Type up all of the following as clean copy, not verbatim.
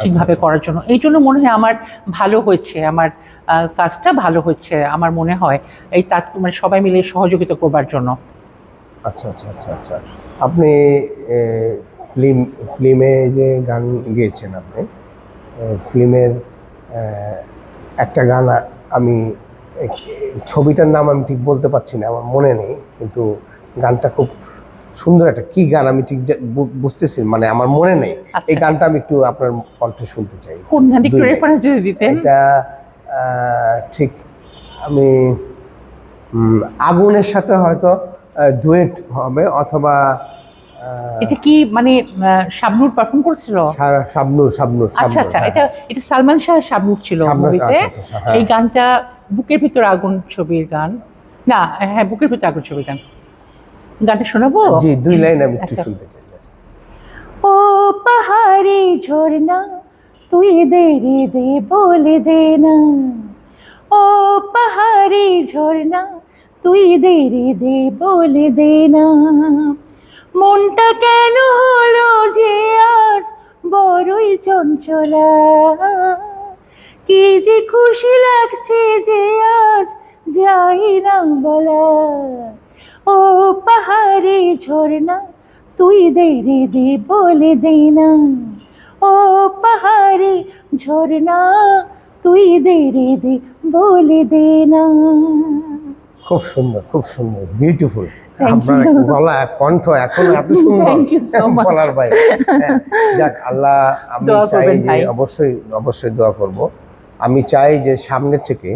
ঠিকভাবে করার জন্য। এই জন্য মনে হয় আমার ভালো হয়েছে, আমার কাজটা ভালো হচ্ছে আমার মনে হয়, এই তার মানে সবাই মিলে সহযোগিতা করবার জন্য। আচ্ছা আচ্ছা আচ্ছা আচ্ছা। আপনি ফিল্মে যে গান গেয়েছেন, আপনি ফিল্মের একটা গান আমি ছবিটার নাম আমি ঠিক বলতে পারছি না, আমার মনে নেই, কিন্তু গানটা খুব সুন্দর একটা কি গান আমি ঠিক বুঝতেছি, মানে আমার মনে নেই। এই গানটা আমি একটু আপনার কণ্ঠে শুনতে চাই। কোন গানটা একটু রেফারেন্স যদি দিতেন? এটা ঠিক আমি আগুনের সাথে হয়তো ডুয়েট হবে, অথবা এটা কি মানে শাবনূর পারফর্ম করেছিল? শাবনূর। আচ্ছা আচ্ছা, এটা সালমান শাহ শাবনূর ছিল মুভিতে। এই গানটা বুকের ভিতর আগুন ছবির গান, না হ্যাঁ বুকের ভিতর আগুন ছবির গান। গানটা শোনাবো? জি, 2 লাইন আমি একটু শুনতে চাই। ও পাহাড়ি ঝর্ণা তুই দে রে দে বলে দে না, ও পাহাড়ি ঝর্ণা তুই দে রে দে বলে দে না, মনটা কেন হলো যে আজ বড়ই চঞ্চলা, কি যে খুশি লাগছে যে আজ যাই না বলা, ও পাহাড়ি ঝর্ণা তুই দে রে দে বলে দে না, ও পাহাড়ি ঝর্ণা তুই দে রে দে বলে দে না। খুব সুন্দর, খুব সুন্দর, বিউটিফুল। আপনার গলা কণ্ঠ এখন এত সুন্দর, বলার বাইরে। যাক, আল্লাহ, আমি চাই যে অবশ্যই দোয়া করব। আমি চাই যে সামনে থেকে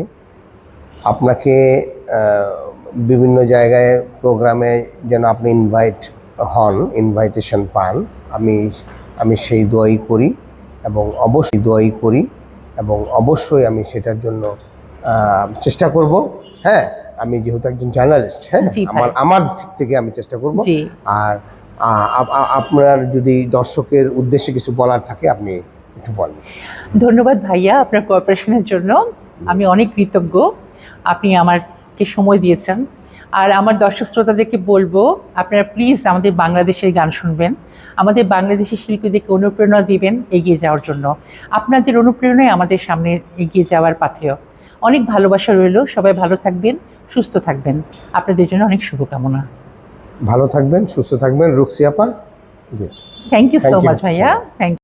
আপনাকে বিভিন্ন জায়গায় প্রোগ্রামে যেন আপনি ইনভাইটেশন পান। আমি সেই দোয়াই করি এবং অবশ্যই আমি সেটার জন্য চেষ্টা করব। হ্যাঁ, আমি যেহেতু একজন জার্নালিস্ট, হ্যাঁ, আমার দিক থেকে আমি চেষ্টা করব। আর আপনার যদি দর্শকের উদ্দেশ্যে কিছু বলার থাকে আপনি একটু বলেন। ধন্যবাদ ভাইয়া আপনার কোঅপারেশনের জন্য, আমি অনেক কৃতজ্ঞ। আপনি আমাকে সময় দিয়েছেন। আর আমার দর্শক শ্রোতাদেরকে বলবো, আপনারা প্লিজ আমাদের বাংলাদেশের গান শুনবেন, আমাদের বাংলাদেশি শিল্পীদেরকে অনুপ্রেরণা দিবেন এগিয়ে যাওয়ার জন্য। আপনাদের অনুপ্রেরণায় আমাদের সামনে এগিয়ে যাওয়ার পাথেয়। অনেক ভালোবাসা রইল, সবাই ভালো থাকবেন, সুস্থ থাকবেন। আপনাদের জন্য অনেক শুভকামনা। ভালো থাকবেন, সুস্থ থাকবেন রুকসি আপা। জি, থ্যাংক ইউ সো মাচ ভাইয়া, থ্যাংক ইউ।